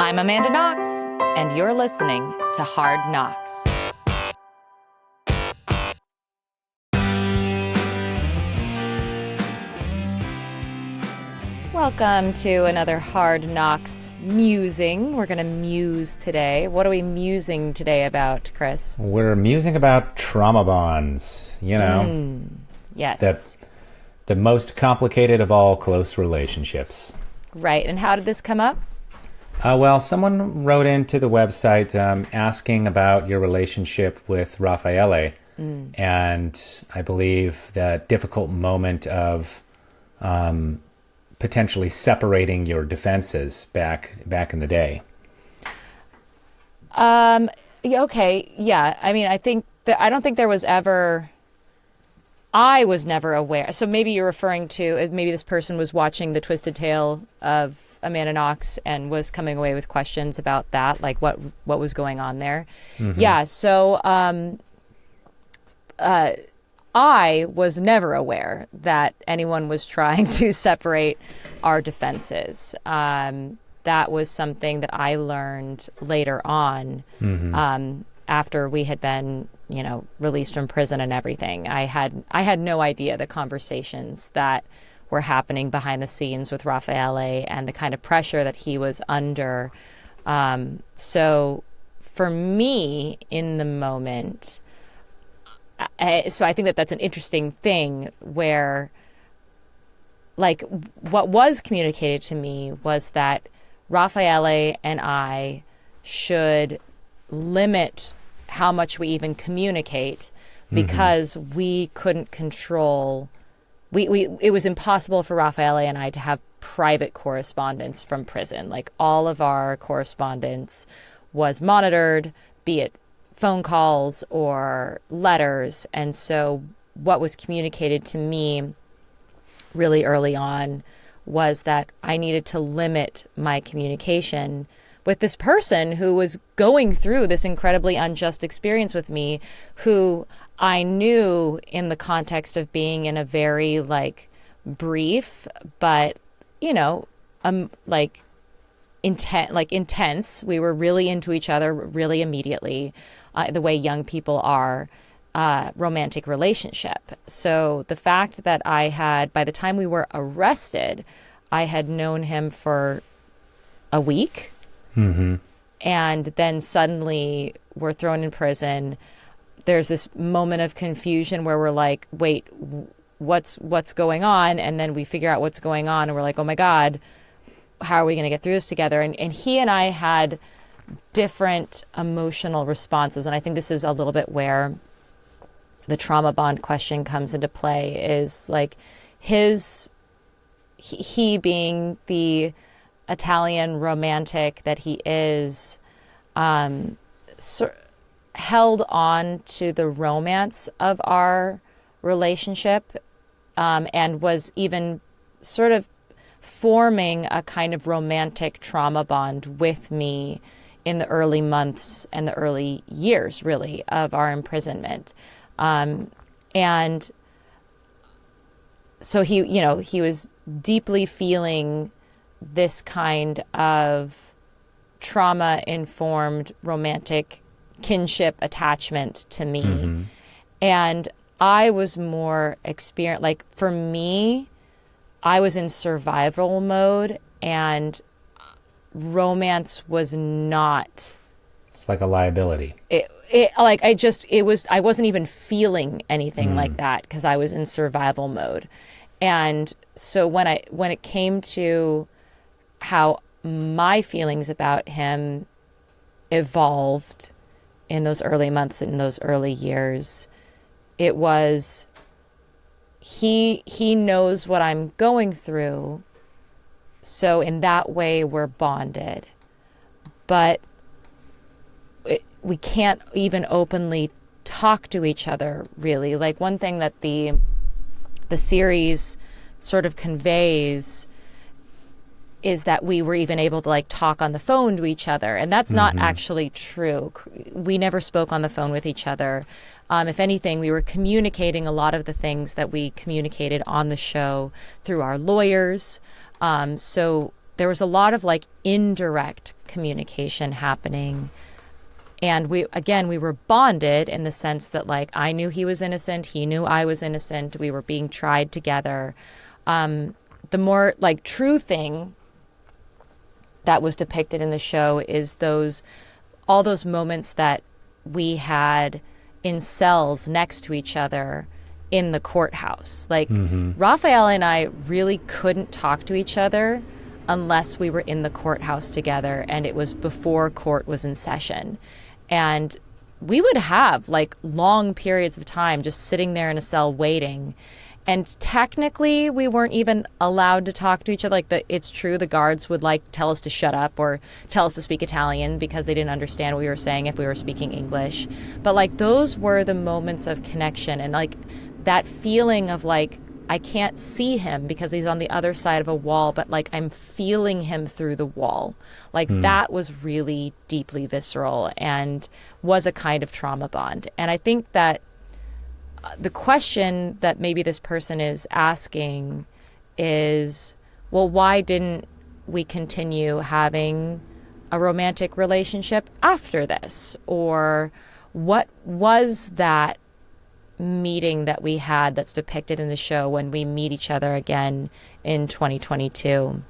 I'm Amanda Knox, and you're listening to Hard Knocks. Welcome to another Hard Knocks musing. We're going to muse today. What are we musing today about, Chris? We're musing about trauma bonds, Yes. The most complicated of all close relationships. Right. And how did this come up? Well, someone wrote into the website asking about your relationship with Raffaele, and I believe that difficult moment of potentially separating your defenses back in the day. Okay. Yeah. I mean, I don't think there was ever. I was never aware. So maybe you're referring to, maybe this person was watching The Twisted Tale of Amanda Knox and was coming away with questions about that, like what was going on there. Mm-hmm. Yeah. So I was never aware that anyone was trying to separate our defenses. That was something that I learned later on, after we had been, released from prison and everything. I had no idea the conversations that were happening behind the scenes with Raffaele and the kind of pressure that he was under. So for me in the moment, so I think that that's an interesting thing where, like, what was communicated to me was that Raffaele and I should limit how much we even communicate because we couldn't control. It was impossible for Raffaele and I to have private correspondence from prison. Like, all of our correspondence was monitored, be it phone calls or letters. And so what was communicated to me really early on was that I needed to limit my communication with this person who was going through this incredibly unjust experience with me, who I knew in the context of being in a very, brief, but, intense. We were really into each other really immediately, the way young people are, romantic relationship. So the fact that I had, by the time we were arrested, I had known him for a week. Mm-hmm. And then suddenly we're thrown in prison. There's this moment of confusion where we're like, wait, what's going on? And then we figure out what's going on and we're like, oh my God, how are we going to get through this together? And he and I had different emotional responses. And I think this is a little bit where the trauma bond question comes into play, is like he being the Italian romantic that he is, held on to the romance of our relationship, and was even sort of forming a kind of romantic trauma bond with me in the early months and the early years, really, of our imprisonment. And so he was deeply feeling this kind of trauma-informed romantic kinship attachment to me. Mm-hmm. And I was more experienced. Like, for me, I was in survival mode, and romance was not. It's like a liability. I wasn't even feeling anything like that because I was in survival mode. And so when it came to how my feelings about him evolved in those early months and in those early years, it was he knows what I'm going through, so in that way we're bonded. But we can't even openly talk to each other, really. Like, one thing that the series sort of conveys is that we were even able to talk on the phone to each other. And that's not actually true. We never spoke on the phone with each other. If anything, we were communicating a lot of the things that we communicated on the show through our lawyers. So there was a lot of indirect communication happening. And we were bonded in the sense that, like, I knew he was innocent, he knew I was innocent, we were being tried together. The more, like, true thing that was depicted in the show is all those moments that we had in cells next to each other in the courthouse. Like, Raffaele and I really couldn't talk to each other unless we were in the courthouse together, and it was before court was in session. And we would have, like, long periods of time just sitting there in a cell waiting. And technically, we weren't even allowed to talk to each other. Like, it's true, the guards would, like, tell us to shut up or tell us to speak Italian because they didn't understand what we were saying if we were speaking English. But, like, those were the moments of connection. And, like, that feeling of, like, I can't see him because he's on the other side of a wall, but, like, I'm feeling him through the wall. Like, that was really deeply visceral and was a kind of trauma bond. And I think that the question that maybe this person is asking is, well, why didn't we continue having a romantic relationship after this? Or what was that meeting that we had that's depicted in the show when we meet each other again in 2022?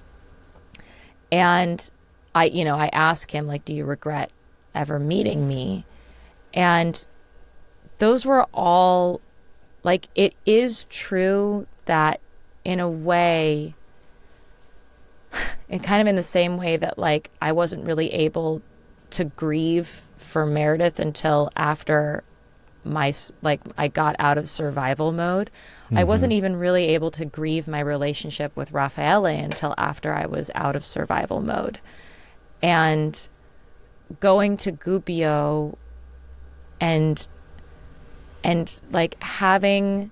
And I ask him, like, do you regret ever meeting me? And those were all, like, it is true that in a way, and kind of in the same way that, like, I wasn't really able to grieve for Meredith until after I got out of survival mode. I wasn't even really able to grieve my relationship with Raffaele until after I was out of survival mode. And going to Gubbio and like having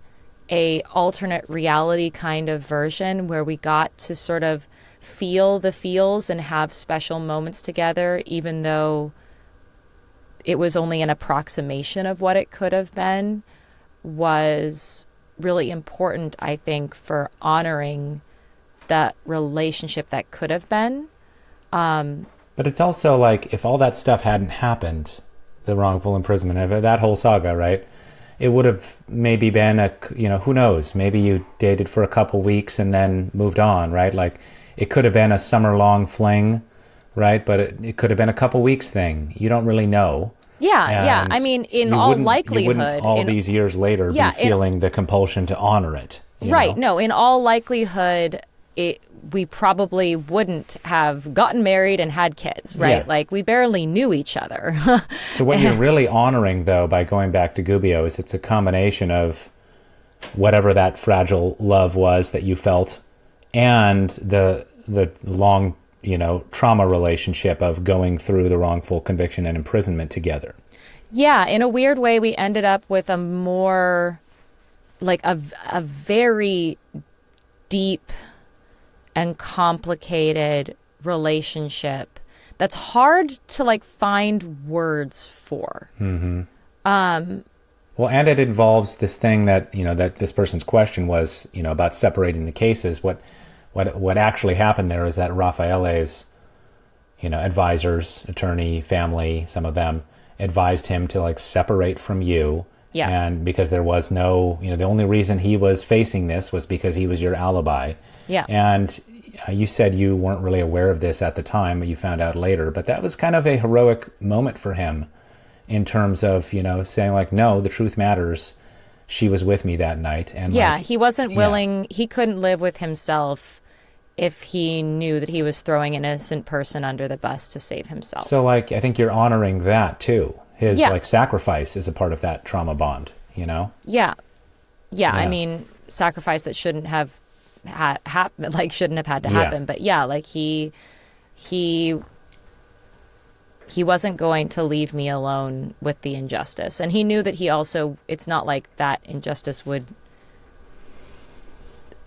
a alternate reality kind of version where we got to sort of feel the feels and have special moments together, even though it was only an approximation of what it could have been, was really important, I think, for honoring that relationship that could have been. But it's also like, if all that stuff hadn't happened, the wrongful imprisonment, that whole saga, right? It would have maybe been who knows? Maybe you dated for a couple weeks and then moved on, right? Like, it could have been a summer-long fling, right? But it could have been a couple weeks thing. You don't really know. Yeah. I mean, in all likelihood, you wouldn't all these years later be feeling the compulsion to honor it. Right. No, in all likelihood, we probably wouldn't have gotten married and had kids, right? Yeah. Like, we barely knew each other. So what you're really honoring, though, by going back to Gubbio, is it's a combination of whatever that fragile love was that you felt and the long, trauma relationship of going through the wrongful conviction and imprisonment together. Yeah, in a weird way, we ended up with a more, like, a very deep and complicated relationship that's hard to, like, find words for. Mm-hmm. Well, and it involves this thing that, that this person's question was, about separating the cases. What actually happened there is that Raffaele's, advisors, attorney, family, some of them advised him to, like, separate from you. Yeah. And because there was no, the only reason he was facing this was because he was your alibi. Yeah. And you said you weren't really aware of this at the time, but you found out later. But that was kind of a heroic moment for him in terms of, saying, like, no, the truth matters. She was with me that night. And he wasn't willing. Yeah. He couldn't live with himself if he knew that he was throwing an innocent person under the bus to save himself. So, like, I think you're honoring that too. His like sacrifice is a part of that trauma bond, Yeah. I mean, sacrifice that shouldn't have happened, like, shouldn't have had to happen. But like, he wasn't going to leave me alone with the injustice. And he knew that it's not like that injustice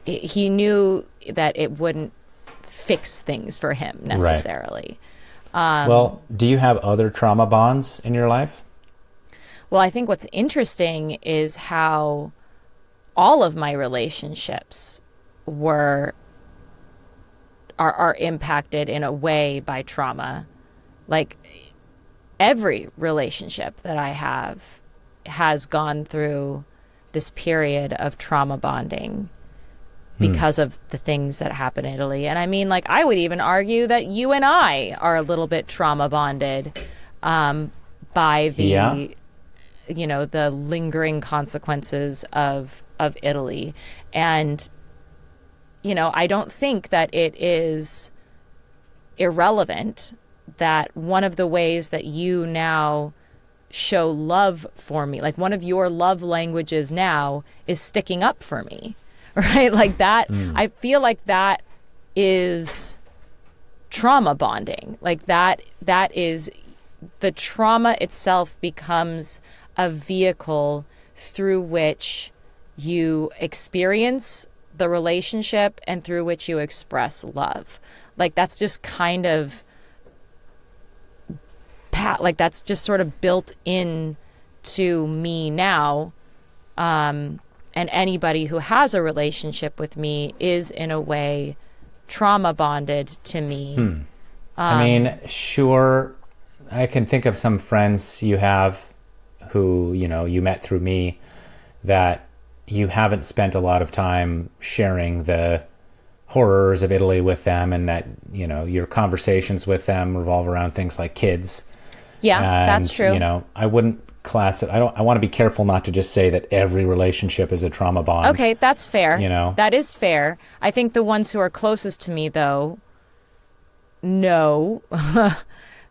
he knew that it wouldn't fix things for him necessarily. Right. Well, do you have other trauma bonds in your life? Well, I think what's interesting is how all of my relationships are impacted in a way by trauma. like every relationship that I have has gone through this period of trauma bonding because of the things that happened in Italy. And I mean, like, I would even argue that you and I are a little bit trauma bonded by the, you know, the lingering consequences of Italy. And, you know, I don't think that it is irrelevant that one of the ways that you now show love for me, like one of your love languages now, is sticking up for me. Right? Like that, I feel like that is trauma bonding. Like that is, the trauma itself becomes a vehicle through which you experience the relationship and through which you express love. Like that's just kind of, like that's just sort of built in to me now. And anybody who has a relationship with me is in a way trauma bonded to me. I mean, sure, I can think of some friends you have who, you know, you met through me that you haven't spent a lot of time sharing the horrors of Italy with them, and that, you know, your conversations with them revolve around things like kids. Yeah, and, that's true. You know, I wouldn't class it. I want to be careful not to just say that every relationship is a trauma bond. Okay, that's fair. You know, that is fair. I think the ones who are closest to me, though, know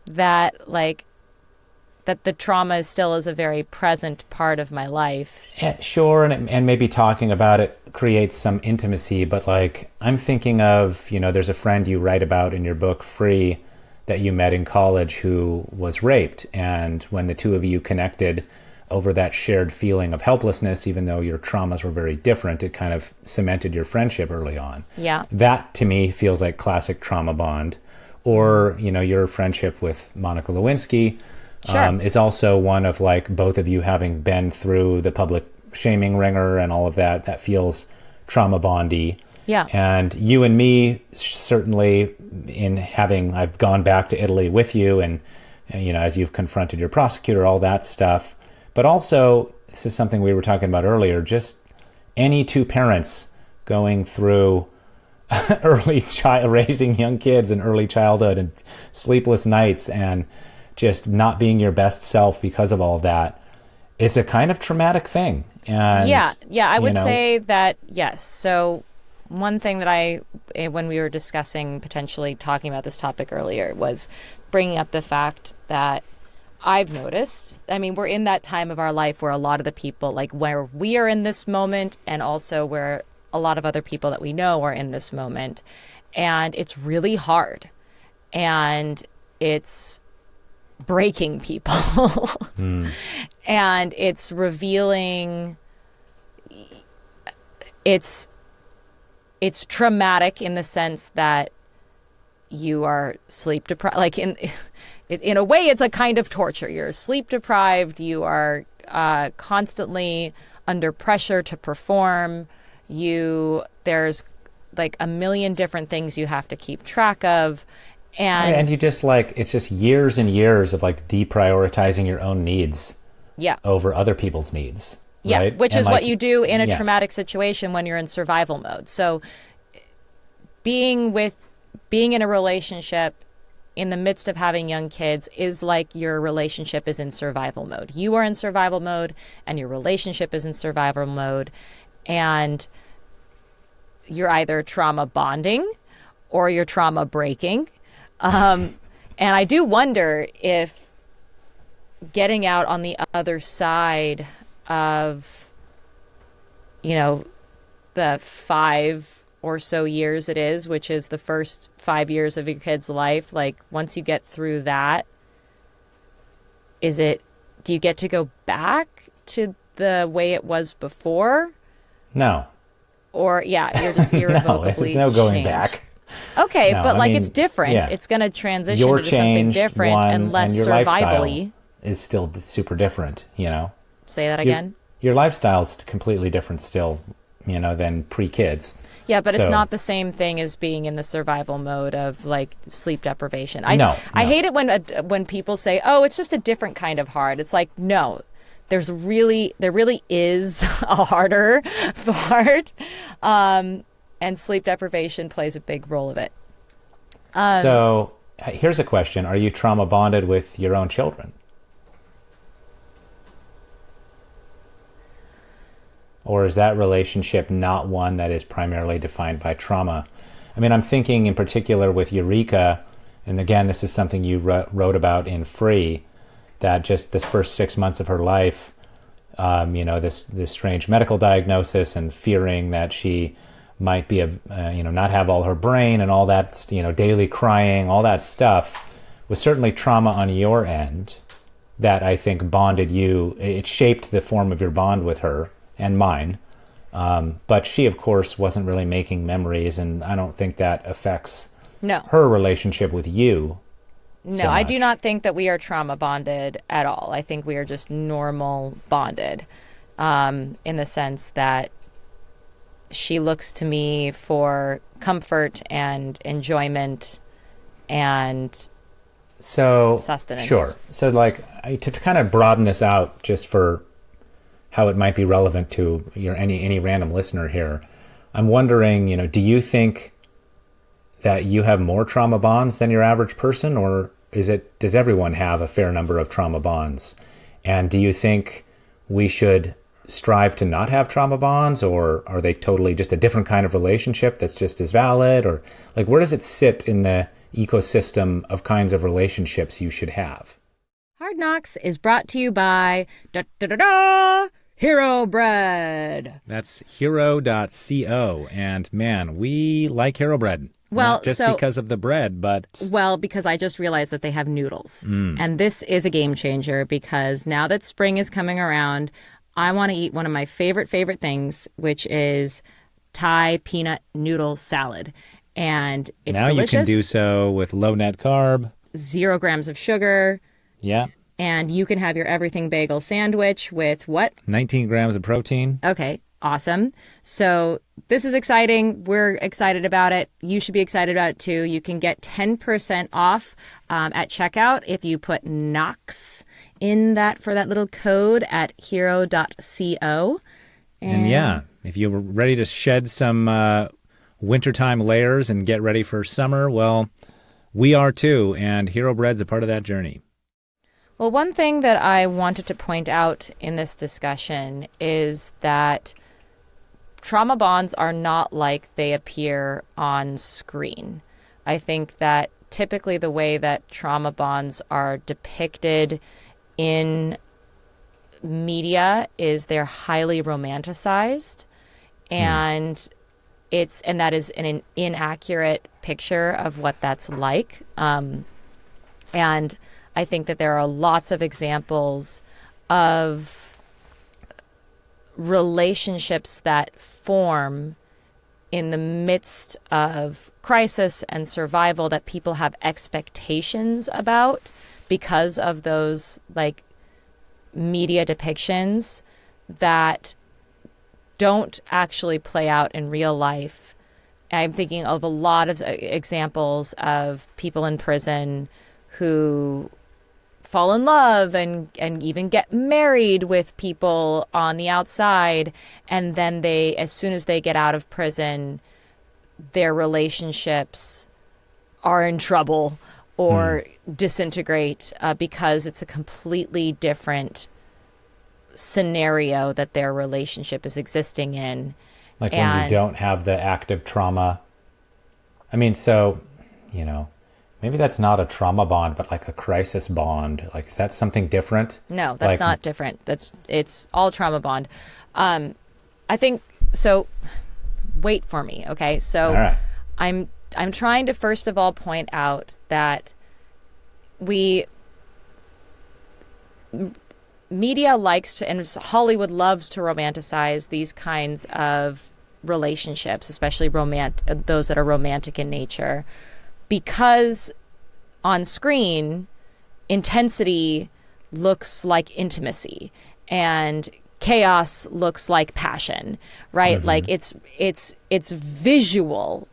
that, like, that the trauma still is a very present part of my life. Yeah, sure, and maybe talking about it creates some intimacy, but like I'm thinking of, you know, there's a friend you write about in your book, Free, that you met in college who was raped, and when the two of you connected over that shared feeling of helplessness, even though your traumas were very different, it kind of cemented your friendship early on. Yeah. That to me feels like classic trauma bond. Or, you know, your friendship with Monica Lewinsky is also one of like both of you having been through the public shaming ringer and all of that. That feels trauma bondy. Yeah. And you and me, certainly, in having, I've gone back to Italy with you, and you know, as you've confronted your prosecutor, all that stuff. But also, this is something we were talking about earlier, just any two parents going through raising young kids in early childhood and sleepless nights and just not being your best self because of all of that is a kind of traumatic thing. And yeah, I would say that, yes. So one thing that when we were discussing potentially talking about this topic earlier, was bringing up the fact that I've noticed, I mean, we're in that time of our life where a lot of the people, like where we are in this moment, and also where a lot of other people that we know are in this moment. And it's really hard. And it's breaking people. And it's revealing, it's traumatic in the sense that you are sleep deprived. Like in a way, it's a kind of torture. You're sleep deprived. You are constantly under pressure to perform. There's like a million different things you have to keep track of. And you just like, it's just years and years of like deprioritizing your own needs over other people's needs. Yeah, right? Which and is like, what you do in a traumatic situation when you're in survival mode. So being in a relationship in the midst of having young kids is like your relationship is in survival mode. You are in survival mode and your relationship is in survival mode. And you're either trauma bonding or you're trauma breaking. And I do wonder if getting out on the other side of, you know, the 5 or so years it is, which is the first 5 years of your kid's life, like once you get through that, do you get to go back to the way it was before? No. Or, you're just irrevocably no, there's no going changed. back. Okay, No, but I mean, it's different. yeah. It's going to transition You're into something changed, different and less your survival-y. lifestyle is still super different, you know? Say that again? Your lifestyle's completely different still. than pre-kids. Yeah, but it's So- not the same thing as being in the survival mode of like sleep deprivation. No, no. I hate it when people say, "Oh, it's just a different kind of hard." It's like, no, there really is a harder part, and sleep deprivation plays a big role of it. So here's a question: are you trauma bonded with your own children? Or is that relationship not one that is primarily defined by trauma? I mean, I'm thinking in particular with Eureka, and again, this is something you wrote about in Free, that just this first 6 months of her life, this strange medical diagnosis and fearing that she might be not have all her brain and all that, daily crying, all that stuff was certainly trauma on your end that I think bonded you. It shaped the form of your bond with her and mine. But she, of course, wasn't really making memories, and I don't think that affects her relationship with you. No, I do not think that we are trauma bonded at all. I think we are just normal bonded, in the sense that she looks to me for comfort and enjoyment and sustenance. Sure. So to kind of broaden this out just for how it might be relevant to any random listener here, I'm wondering, do you think that you have more trauma bonds than your average person, or does everyone have a fair number of trauma bonds? And do you think we should strive to not have trauma bonds, or are they totally just a different kind of relationship that's just as valid? Or where does it sit in the ecosystem of kinds of relationships you should have? Hard Knocks is brought to you by Hero Bread. That's hero.co. And man, we like Hero Bread. Well, not just because of the bread, but... Well, because I just realized that they have noodles. And this is a game changer, because now that spring is coming around, I want to eat one of my favorite things, which is Thai peanut noodle salad. And it's now delicious. You can do so with low net carb. 0 grams of sugar. Yeah. And you can have your everything bagel sandwich with what? 19 grams of protein. Okay, awesome. So this is exciting. We're excited about it. You should be excited about it too. You can get 10% off at checkout if you put Knox in for that little code at hero.co. And yeah, if you're ready to shed some wintertime layers and get ready for summer, well, we are too. And Hero Bread's a part of that journey. Well, one thing that I wanted to point out in this discussion is that trauma bonds are not like they appear on screen. I think that typically the way that trauma bonds are depicted in media is they're highly romanticized, and that is an inaccurate picture of what that's like. And I think that there are lots of examples of relationships that form in the midst of crisis and survival that people have expectations about because of those media depictions that don't actually play out in real life. I'm thinking of a lot of examples of people in prison who fall in love and even get married with people on the outside, and then as soon as they get out of prison, their relationships are in trouble or disintegrate because it's a completely different scenario that their relationship is existing in. When you don't have the active trauma. I mean, maybe that's not a trauma bond, but a crisis bond. Is that something different? No, that's not different. It's all trauma bond. I think so. Wait for me, okay? So, all right. I'm trying to first of all point out that media likes to, and Hollywood loves to romanticize these kinds of relationships, especially those that are romantic in nature, because on screen, intensity looks like intimacy, and chaos looks like passion, right? Like it's visual.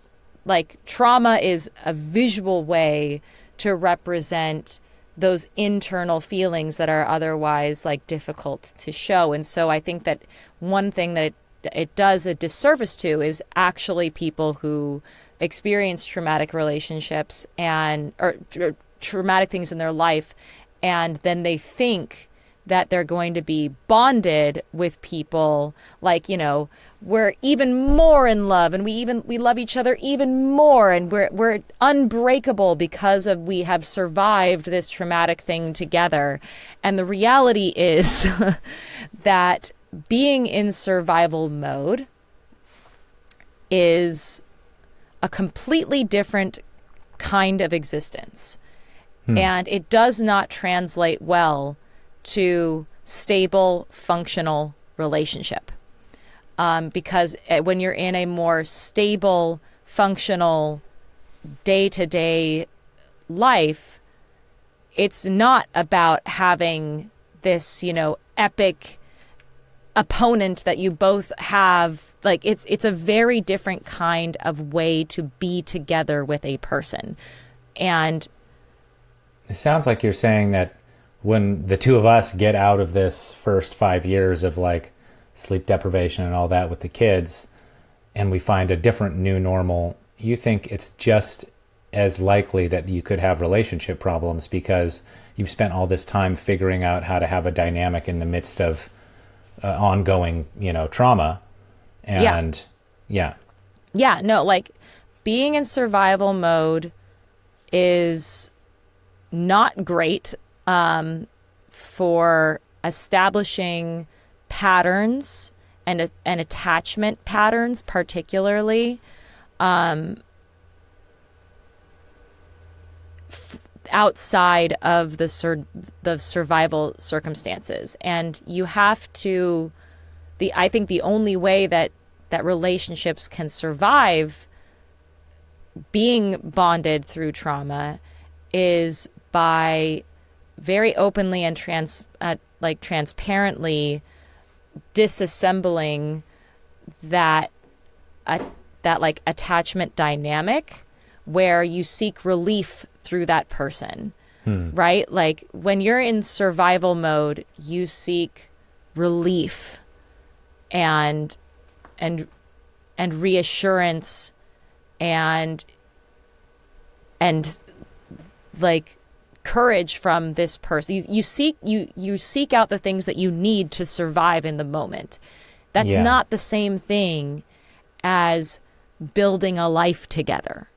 Like trauma is a visual way to represent those internal feelings that are otherwise like difficult to show. And so I think that one thing that it does a disservice to is actually people who experience traumatic relationships or traumatic things in their life, and then they think that they're going to be bonded with people like, we're even more in love and we love each other even more, and we're unbreakable because we have survived this traumatic thing together. And the reality is that being in survival mode is a completely different kind of existence. And it does not translate well to stable, functional relationship. Because when you're in a more stable, functional, day-to-day life, it's not about having this, epic opponent that you both have. Like it's a very different kind of way to be together with a person. And it sounds like you're saying that when the two of us get out of this first 5 years of like sleep deprivation and all that with the kids, and we find a different new normal, you think it's just as likely that you could have relationship problems because you've spent all this time figuring out how to have a dynamic in the midst of ongoing, trauma. And yeah, no, like being in survival mode is not great for establishing patterns and attachment patterns, particularly outside of the survival circumstances. And you have to, I think the only way that relationships can survive being bonded through trauma is by very openly and transparently disassembling that like attachment dynamic where you seek relief through that person, right? Like when you're in survival mode, you seek relief and reassurance and like courage from this person. You seek out the things that you need to survive in the moment. That's not the same thing as building a life together,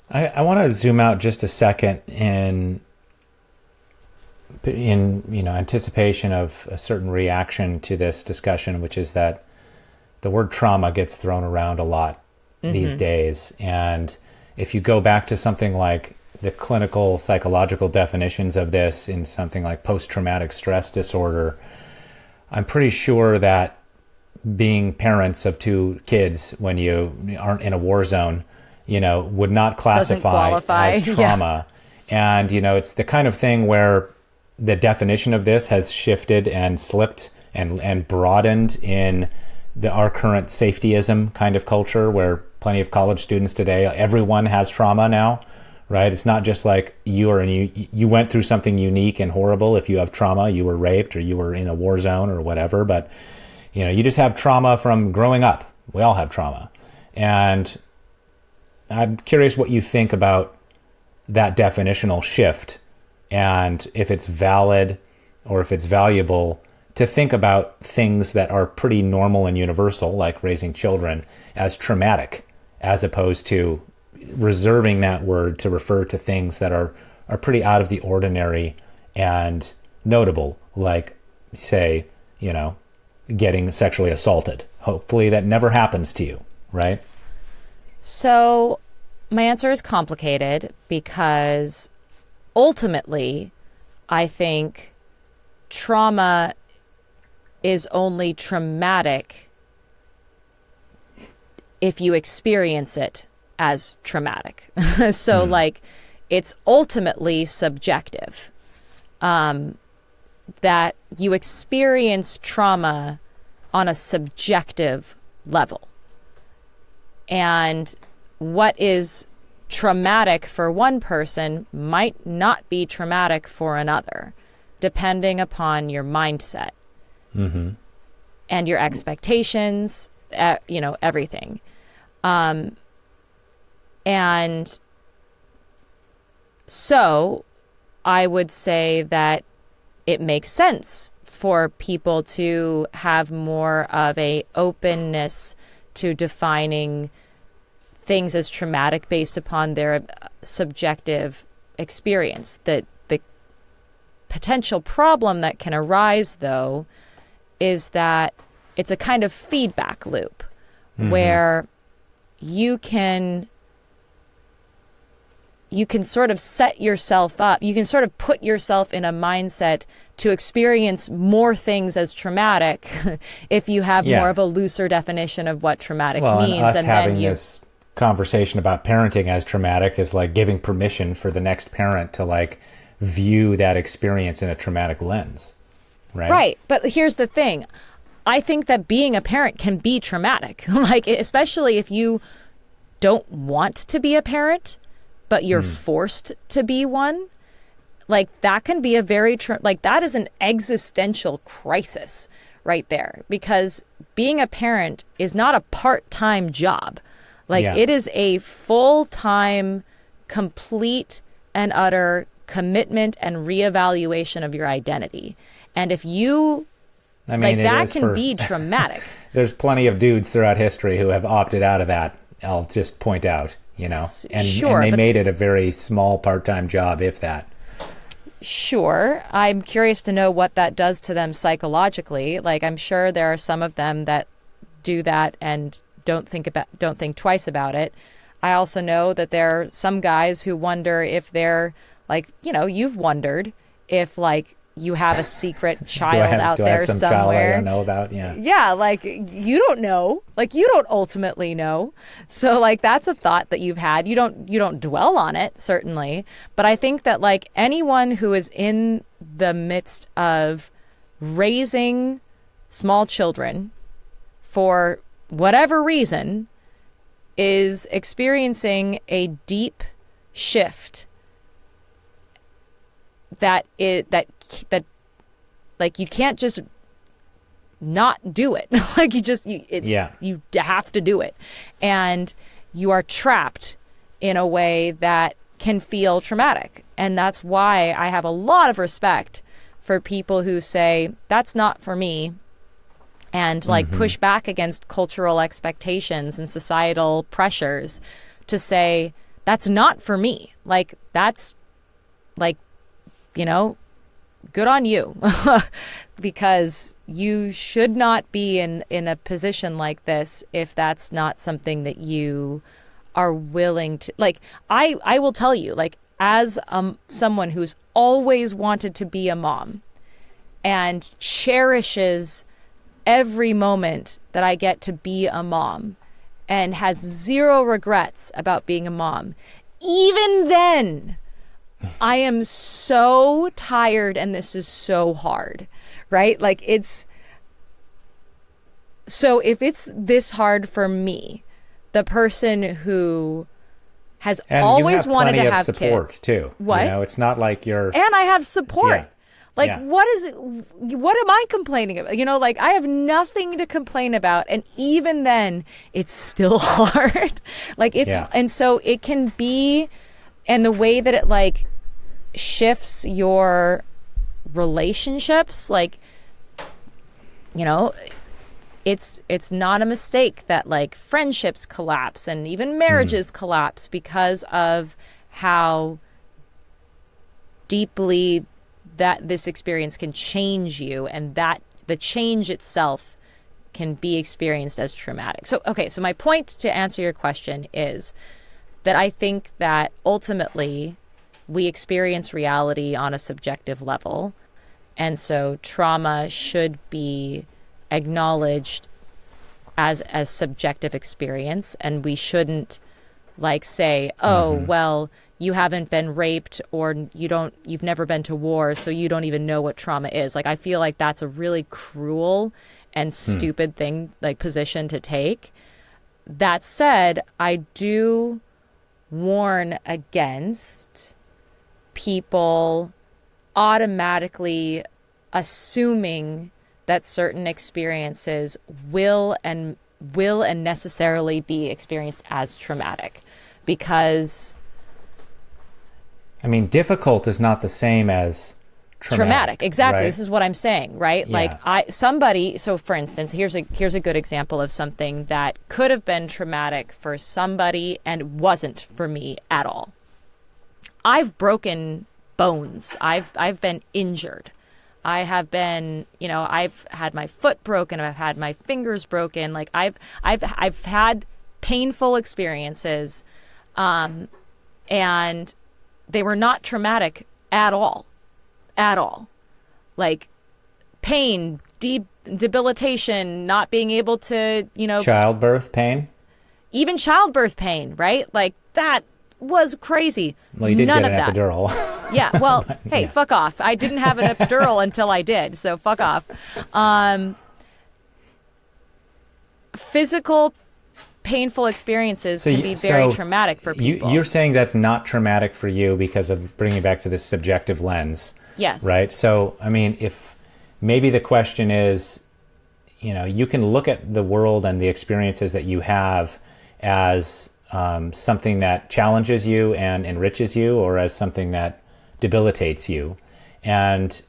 I want to zoom out just a second in anticipation of a certain reaction to this discussion, which is that the word trauma gets thrown around a lot these days. And if you go back to something like the clinical psychological definitions of this in something like post-traumatic stress disorder, I'm pretty sure that being parents of 2 kids when you aren't in a war zone, would not classify as trauma. Yeah. And, it's the kind of thing where the definition of this has shifted and slipped and broadened in our current safetyism kind of culture where plenty of college students today, everyone has trauma now, right? It's not just like you went through something unique and horrible. If you have trauma, you were raped or you were in a war zone or whatever, but you just have trauma from growing up. We all have trauma. And I'm curious what you think about that definitional shift and if it's valid or if it's valuable to think about things that are pretty normal and universal, like raising children, as traumatic, as opposed to reserving that word to refer to things that are pretty out of the ordinary and notable, like, say, getting sexually assaulted. Hopefully that never happens to you, right? So my answer is complicated because ultimately I think trauma is only traumatic if you experience it as traumatic. So like it's ultimately subjective. that you experience trauma on a subjective level. And what is traumatic for one person might not be traumatic for another, depending upon your mindset and your expectations, everything. And so I would say that it makes sense for people to have more of a openness to defining things as traumatic based upon their subjective experience. The potential problem that can arise, though, is that it's a kind of feedback loop where you can sort of set yourself up. You can sort of put yourself in a mindset to experience more things as traumatic if you have more of a looser definition of what traumatic means. And us having this conversation about parenting as traumatic is like giving permission for the next parent to like view that experience in a traumatic lens, right? Right. But here's the thing. I think that being a parent can be traumatic, like especially if you don't want to be a parent, but you're forced to be one. Like that can be a very, that is an existential crisis right there, because being a parent is not a part-time job. It is a full-time, complete and utter commitment and reevaluation of your identity. And if you, that can be traumatic. There's plenty of dudes throughout history who have opted out of that. I'll just point out, and they made it a very small part-time job, if that. Sure. I'm curious to know what that does to them psychologically. Like, I'm sure there are some of them that do that and don't think twice about it. I also know that there are some guys who wonder if they're you've wondered if you have a secret child out there somewhere. Child I don't know about? Yeah. Yeah, you don't know. You don't ultimately know. So that's a thought that you've had. You don't dwell on it, certainly. But I think that anyone who is in the midst of raising small children for whatever reason is experiencing a deep shift that you can't just not do it. You have to do it. And you are trapped in a way that can feel traumatic. And that's why I have a lot of respect for people who say, that's not for me. And push back against cultural expectations and societal pressures to say, that's not for me. That's good on you. Because you should not be in a position like this if that's not something that you are willing to, I will tell you, as someone who's always wanted to be a mom and cherishes every moment that I get to be a mom and has zero regrets about being a mom, even then, I am so tired and this is so hard, right? So if it's this hard for me, the person who has always wanted to have support kids too. What? It's not like you're... And I have support. Yeah. What am I complaining about? I have nothing to complain about. And even then, it's still hard. And so it can be, and the way that it shifts your relationships, it's not a mistake that friendships collapse and even marriages collapse because of how deeply that this experience can change you, and that the change itself can be experienced as traumatic. So my point to answer your question is that I think that ultimately we experience reality on a subjective level, and so trauma should be acknowledged as a subjective experience, and we shouldn't say, well, you haven't been raped or you've never been to war, so you don't even know what trauma is. Like, I feel like that's a really cruel and stupid thing, like, position to take. That said, I do warn against people automatically assuming that certain experiences will and necessarily be experienced as traumatic, because I mean, difficult is not the same as traumatic. Exactly. Right? This is what I'm saying, right? Yeah. Like, so for instance, here's a good example of something that could have been traumatic for somebody and wasn't for me at all. I've broken bones. I've been injured. I have been, I've had my foot broken. I've had my fingers broken. Like, I've had painful experiences, and they were not traumatic at all. Like, pain, debilitation, not being able to, Childbirth pain? even childbirth pain, right? Like, that was crazy. Well, you did None get of an that. epidural. Yeah, well, hey, fuck off. I didn't have an epidural until I did, so fuck off. Physical painful experiences can be very traumatic for people. You're saying that's not traumatic for you because of bringing it back to this subjective lens. Yes. Right? So, I mean, if maybe the question is, you can look at the world and the experiences that you have as something that challenges you and enriches you, or as something that debilitates you. And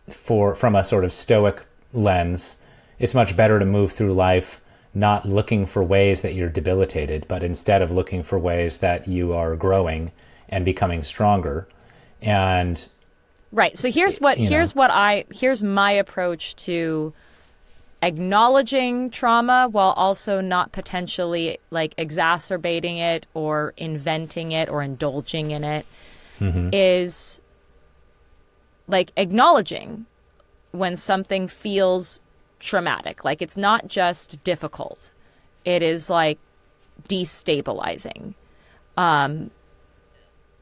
from a sort of stoic lens, it's much better to move through life not looking for ways that you're debilitated, but instead of looking for ways that you are growing and becoming stronger. And right. So here's my approach to acknowledging trauma while also not potentially, like, exacerbating it or inventing it or indulging in it, is, like, acknowledging when something feels traumatic. Like, it's not just difficult. It is, like, destabilizing.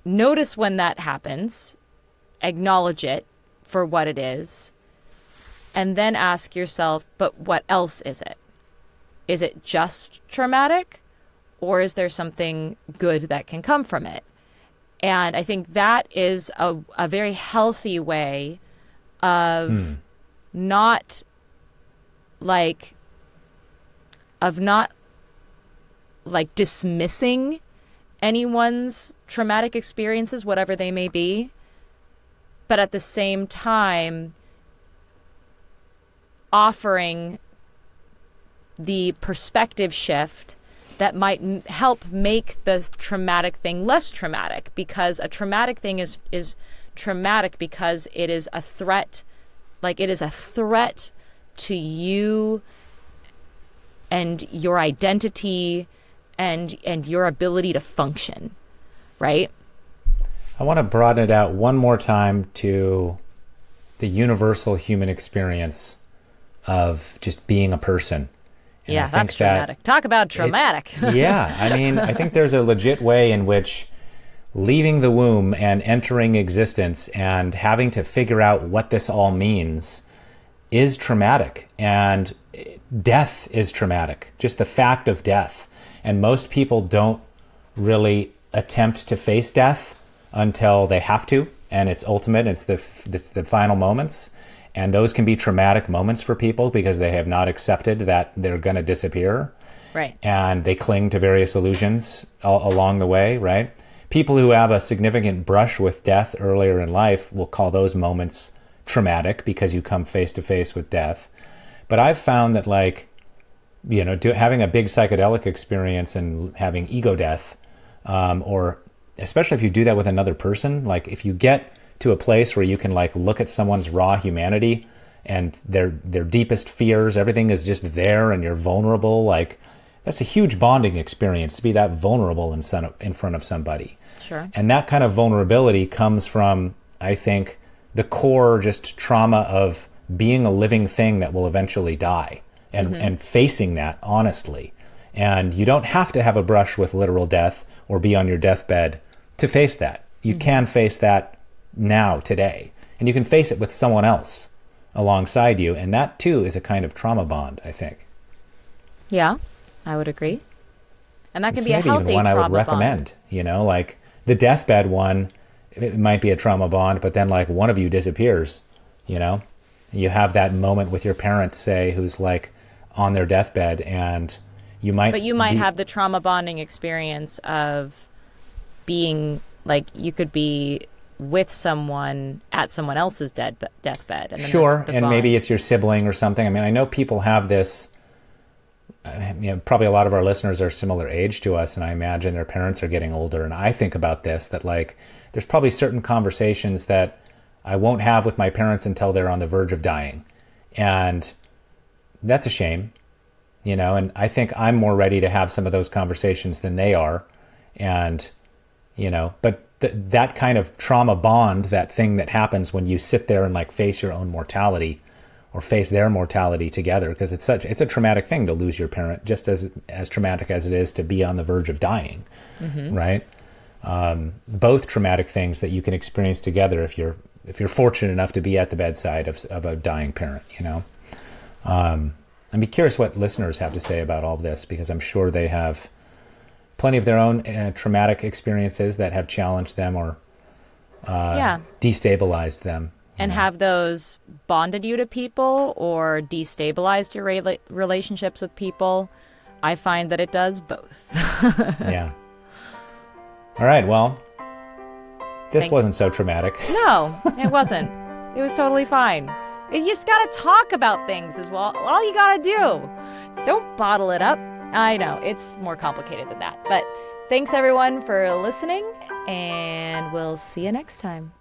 Notice when that happens, acknowledge it for what it is, and then ask yourself, but what else is it? Is it just traumatic, or is there something good that can come from it? And I think that is a very healthy way of not dismissing anyone's traumatic experiences, whatever they may be, but at the same time offering the perspective shift that might help make the traumatic thing less traumatic, because a traumatic thing is traumatic because it is a threat. Like, it is a threat to you and your identity and your ability to function, right? I want to broaden it out one more time to the universal human experience of just being a person. And yeah, that's traumatic. Talk about traumatic. Yeah, I mean, I think there's a legit way in which leaving the womb and entering existence and having to figure out what this all means is traumatic. And death is traumatic, just the fact of death. And most people don't really attempt to face death until they have to, and it's ultimate, it's the final moments. And those can be traumatic moments for people because they have not accepted that they're going to disappear. Right. And they cling to various illusions along the way, right? People who have a significant brush with death earlier in life will call those moments traumatic because you come face to face with death. But I've found that, like, having a big psychedelic experience and having ego death, or especially if you do that with another person, like if you get to a place where you can, like, look at someone's raw humanity and their deepest fears, everything is just there and you're vulnerable, like, that's a huge bonding experience to be that vulnerable in front of somebody. Sure. And that kind of vulnerability comes from, I think, the core just trauma of being a living thing that will eventually die and facing that honestly. And you don't have to have a brush with literal death or be on your deathbed to face that. You can face that now, today. And you can face it with someone else alongside you. And that, too, is a kind of trauma bond, I think. Yeah, I would agree. And that can It's be a maybe healthy even one I trauma would recommend, bond. like the deathbed one, it might be a trauma bond, but then like one of you disappears, you have that moment with your parent, say, who's like on their deathbed, and you might have the trauma bonding experience of being like, you could be with someone at someone else's deathbed. And then sure. the And bond. maybe it's your sibling or something. I mean, I know people have this, probably a lot of our listeners are similar age to us, and I imagine their parents are getting older. And I think about this, that like, there's probably certain conversations that I won't have with my parents until they're on the verge of dying. And that's a shame, and I think I'm more ready to have some of those conversations than they are. And, but that kind of trauma bond, that thing that happens when you sit there and like face your own mortality or face their mortality together, because it's a traumatic thing to lose your parent, just as traumatic as it is to be on the verge of dying, right? Both traumatic things that you can experience together if you're fortunate enough to be at the bedside of a dying parent, I'd be curious what listeners have to say about all of this, because I'm sure they have plenty of their own traumatic experiences that have challenged them or destabilized them. And have those bonded you to people or destabilized your relationships with people? I find that it does both. Yeah. All right. Well, this wasn't so traumatic. No, it wasn't. It was totally fine. You just got to talk about things as well. All you got to do. Don't bottle it up. I know, it's more complicated than that. But thanks, everyone, for listening, and we'll see you next time.